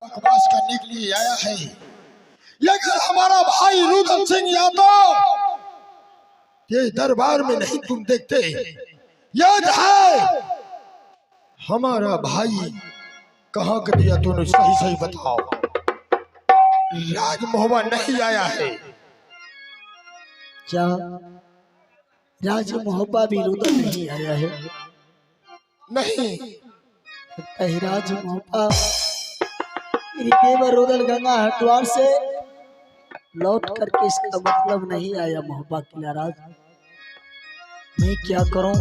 बकवास करने के लिए आया है। लेकिन हमारा भाई रुदल सिंह यादव ये दरबार में नहीं तुम देखते। याद है हमारा भाई कहाँ कर दिया तूने? सही सही बताओ। राज मोहब्बा नहीं आया है क्या राज मोहब्बा भी रुदल नहीं आया है? नहीं। राज मोहब्बा मेरी देवर रुदल गंगा हरिद्वार से लौट करके इसका मतलब नहीं आया मोहब्बा की नाराज। मैं क्या करूं?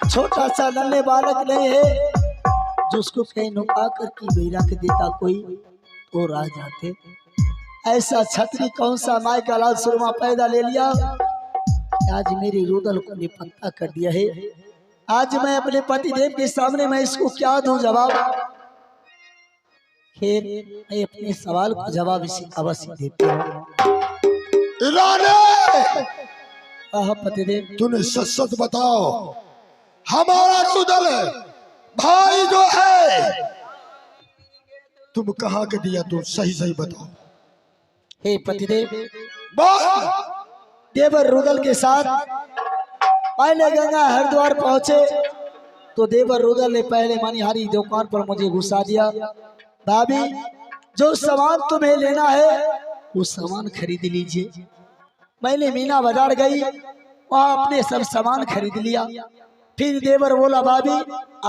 छोटा सा नन्हे बालक नहीं है जो उसको कहीं नुका करके भी रख देता कोई तो रह जाते। ऐसा छतरी कौन सा माय का लाल सुरमा पैदा ले लिया। आज मेरी रुदल को निपत्ता कर दिया है। आज मैं अपने पतिदेव के सामने मैं इसको क्या दूं जवाब? खैर मैं अपने सवाल को जवाब इसी अवश्य देती हूँ। पतिदेव तूने सच सच बताओ। हमारा रुदल भाई जो है तुम कहाँ के दिया? तुम सही सही बताओ। हे पतिदेव बोल। देवर रुदल के साथ पहले गंगा हरिद्वार पहुंचे तो देवर रुदल ने पहले मनिहारी दुकान पर मुझे घुसा दिया। भाभी जो सामान तुम्हें लेना है वो सामान खरीद लीजिए। मैंने मीना बाजार गई वहां अपने सब सामान खरीद लिया। फिर देवर बोला भाभी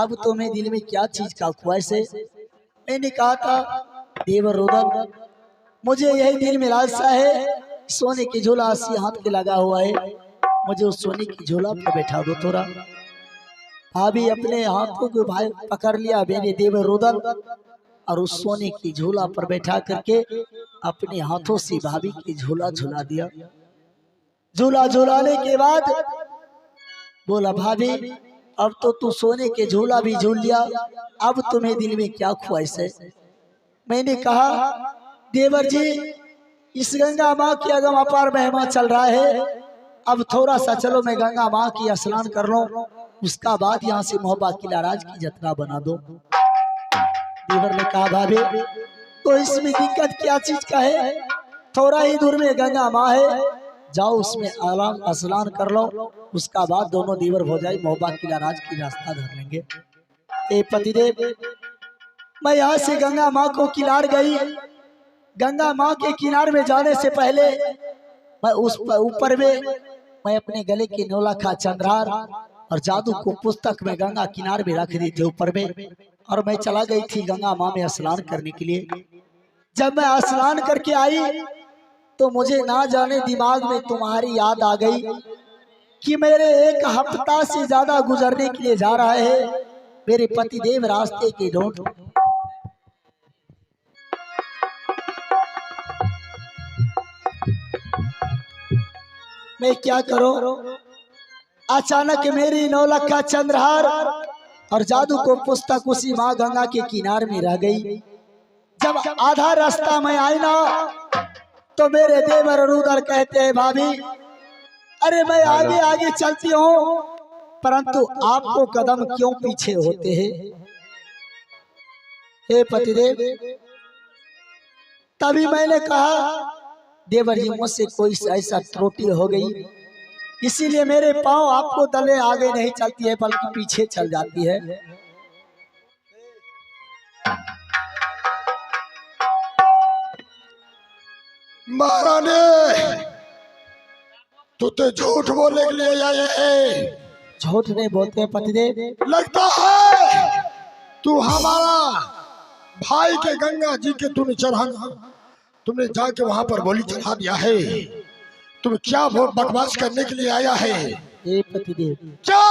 अब तुम्हें दिल में क्या चीज का ख्वाहिश है? मैंने कहा था देवर रुदल मुझे यही दिल में लालसा है सोने की झोला 80 हाथ के लगा हुआ है मुझे उस सोने की झोला पर बैठा दो थोड़ा। भाभी अपने हाथों को भाई पकड़ लिया मेरे देवर रुदल और उस सोने की झोला पर बैठा करके अपने हाथों से भाभी की झोला झुला दिया। झूला झुलाने के बाद बोला भाभी अब तो तू सोने के झूला भी झूल लिया अब तुम्हें दिल में क्या ख्वाहिश है? मैंने कहा देवर जी इस गंगा माँ की अगम अपार महिमा चल रहा है अब थोड़ा सा चलो मैं गंगा माँ की स्नान कर लूं उसका बाद यहाँ से मोहब्बा किला राज की जत्रा बना दो। देवर ने कहा भाभी तो इसमें दिक्कत क्या चीज का है? थोड़ा ही दूर में गंगा माँ है जाओ उसमें आराम स्नान कर लो उसका बाद दोनों देवर हो जाए मोहब्बा किला राज की रास्ता धर लेंगे। ए पतिदेव मैं यहाँ से गंगा माँ को किनार गई। गंगा माँ के किनार में जाने से पहले मैं उस ऊपर में मैं अपने गले के नौलखा चंद्रहार और जादू को पुस्तक में गंगा किनार में रख दी थी ऊपर में और मैं चला गई थी गंगा माँ में स्नान करने के लिए। जब मैं स्नान करके आई तो मुझे ना जाने दिमाग में तुम्हारी याद आ गई कि मेरे 1 हफ्ता से ज्यादा गुजरने के लिए जा रहा है मेरे पतिदेव रास्ते के ढूंढ। मैं क्या करूं? अचानक मेरी नौलखा चंद्रहार और जादू को पुस्तक उसी माँ गंगा के किनारे में रह गई। जब आधा रास्ता में आई ना तो मेरे देवर रुदल कहते हैं भाभी अरे मैं आगे आगे चलती हूँ परंतु आपको कदम क्यों पीछे होते हैं? हे पतिदेव तभी मैंने कहा देवर जी मुझसे कोई ऐसा त्रुटि हो गई इसीलिए मेरे पांव आपको तले आगे नहीं चलती है बल्कि पीछे चल जाती है। महारानी तू तो झूठ बोलने के लिए आए है। झूठ नहीं बोलते हैं पतिदेव। लगता है तू हमारा भाई के गंगा जी के तुमने जाके वहां पर बोली चढ़ा दिया है। तुम क्या बकवास करने के लिए आया है? पतिदेव क्या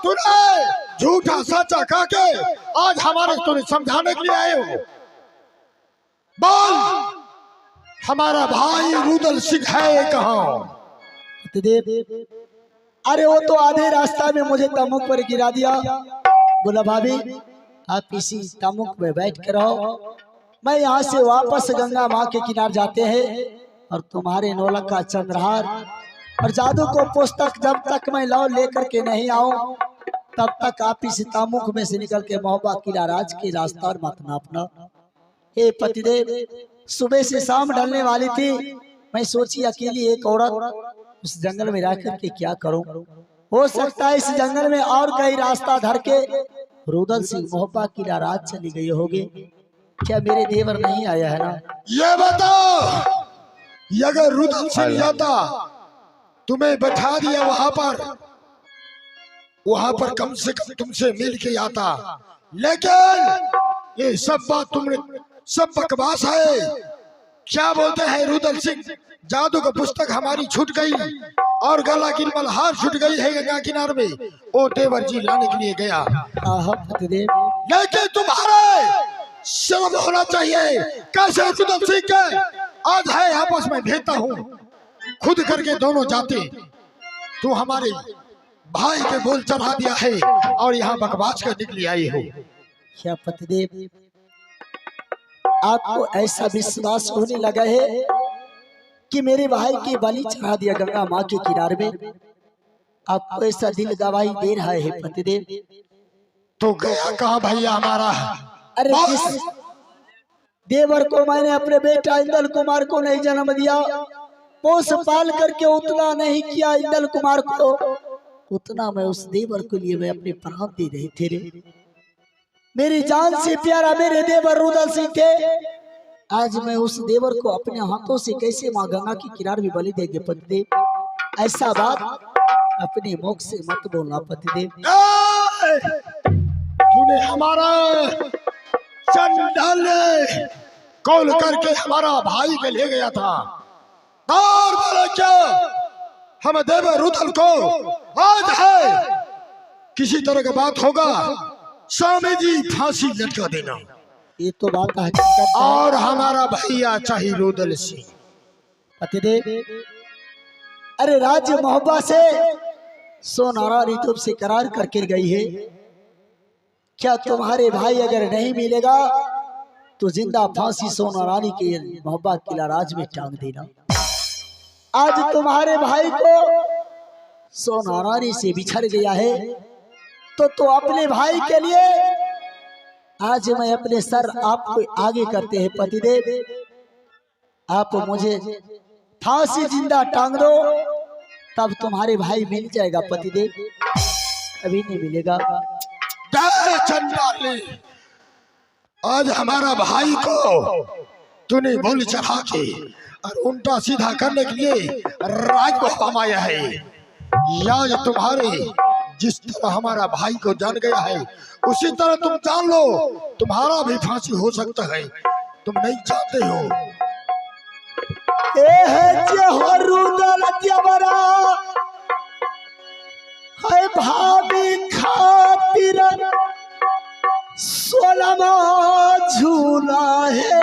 तूने झूठा सच्चा कह के आज हमारे तुमने समझाने के लिए आए हो? बोल हमारा भाई रुदल सिंह है कहाँ? पतिदेव अरे वो तो आधे रास्ता में मुझे तमुक पर गिरा दिया। बोला भाभी आप इसी तमुक में बैठ कर रहो मैं यहाँ से वापस गंगा माँ के किनारे जाते हैं और तुम्हारे नौलखा चंद्रहार और जादू को पुस्तक जब तक मैं लौ लेकर के नहीं आऊं तब तक आप इस तामुख में से निकल के मोहब्बा किला राज के रास्ता मत नापना। हे पतिदेव, सुबह से शाम ढलने वाली थी, मैं सोची अकेली एक औरत उस जंगल में रह करके क्या करूं। हो सकता है इस जंगल में और कहीं रास्ता धर के रुदल सिंह मोहब्बा की रात चली गई होगी। क्या मेरे देवर नहीं आया है ना? ये बताओ, ये अगर रुदल सिंह जाता तुम्हें बैठा दिया वहां पर कम से कम तुमसे मिल के आता, लेकिन ये सब बात तुमने सब बकवास है। क्या बोलते हैं रुदल सिंह, जादू का पुस्तक हमारी छूट गई और गला की मल्हार छूट गई है गंगा किनारे में, वो देवर जी लाने के लिए गया। लेकिन तुम्हारे शर्म होना चाहिए। कैसे रुदल सिंह के आज है आपस में भेजता हूँ, खुद करके दोनों जाते, तू हमारे भाई के बोल चढ़ा दिया है और यहाँ बकवास कर निकली आई हो। क्या पतिदेव, आपको ऐसा विश्वास होने लगा है कि मेरे भाई की बलि चढ़ा दिया गंगा माँ के किनारे में? आपको ऐसा दिल गवाही दे रहा है पतिदेव? तो गया कहाँ भैया हमारा? अरे जिस देवर को मैंने अपने बेटा इंदल कुमार को नहीं जन्म दिया, पोस पाल करके उतना नहीं किया इंदल कुमार को, उतना मैं उस देवर के लिए मैं अपने प्राण दे रहे थे रे। मेरी जान से प्यारा मेरे देवर रुदल सिंह थे। आज मैं उस देवर को अपने हाथों से कैसे माँ गंगा की किनारे भी बलि देंगे पतिदेव? ऐसा बात अपने मुख से मत बोलना पतिदेव। तूने हमारा चंडाल कॉल करके हमारा भाई के ले गया था, और बोले क्या हम देवर रुदल को आज है किसी तरह का बात होगा स्वामी जी फांसी लटका देना। ये तो बात है। और हमारा भैया चाहिए रुदल सिंह। पतिदेव, अरे राज्य मोहब्बा से सोनारा ऋतु से करार करके गई है। क्या तुम्हारे भाई अगर नहीं मिलेगा तो जिंदा फांसी सोना रानी के मोहब्बा किला राज में टांग देना। आज तुम्हारे भाई को सोना रानी से बिछड़ गया है तो अपने भाई के लिए आज मैं अपने सर आपको आगे करते हैं पतिदेव। आप मुझे फांसी जिंदा टांग दो, तब तुम्हारे भाई मिल जाएगा पतिदेव, अभी नहीं मिलेगा। चंडाली, आज हमारा भाई को तूने बोल चढ़ा के और उल्टा सीधा करने के लिए राज को कमाया है। या तुम्हारे जिस तरह हमारा भाई को जान गया है उसी तरह तुम जान लो, तुम्हारा भी फांसी हो सकता है, तुम नहीं चाहते हो। भाभी खातिर सोलमा झूला है,